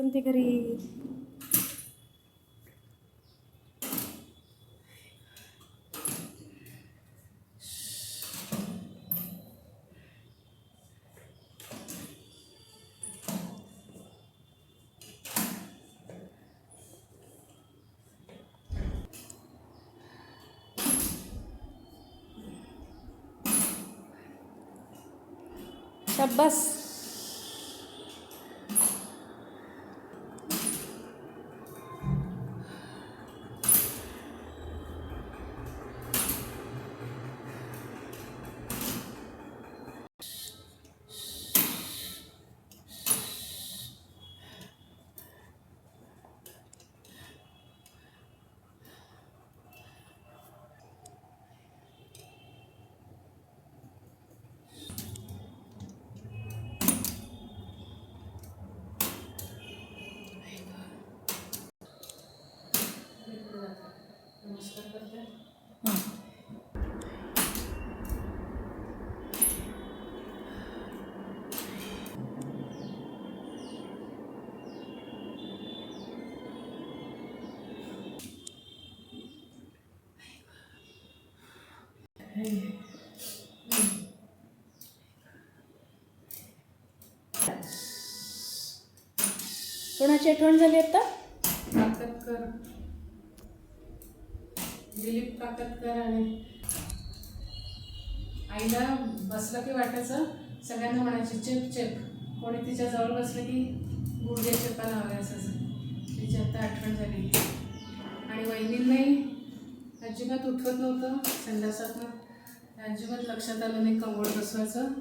वासंती घरी. शाबास. कोणाची आठवण झाली आता? काकतकर, दिलीप काकतकर. आणि आईला बसलं की वाटायचं सगळ्यांना म्हणायचे चेप चेप. कोणी तिच्या जवळ बसलं की गुडघे चेपा लावले असायचं. तिची आता आठवण झाली. आणि वहिनींनाही अजिबात उठवत नव्हतं संडासातनं. अजिबात लक्षात आलं नाही कमळ बसवायचं.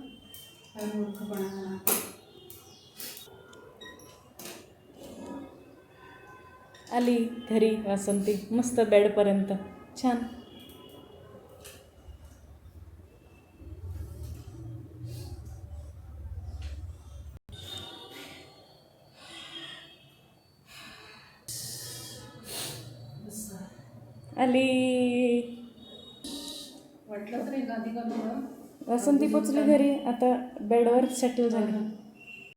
काय मूर्खपणा म्हणा. आली घरी वासंती मस्त बेडपर्यंत. छान. आली वाटलं तरी गादी का थोडं वासंती पोचली घरी. आता बेडवर सेटल झाली.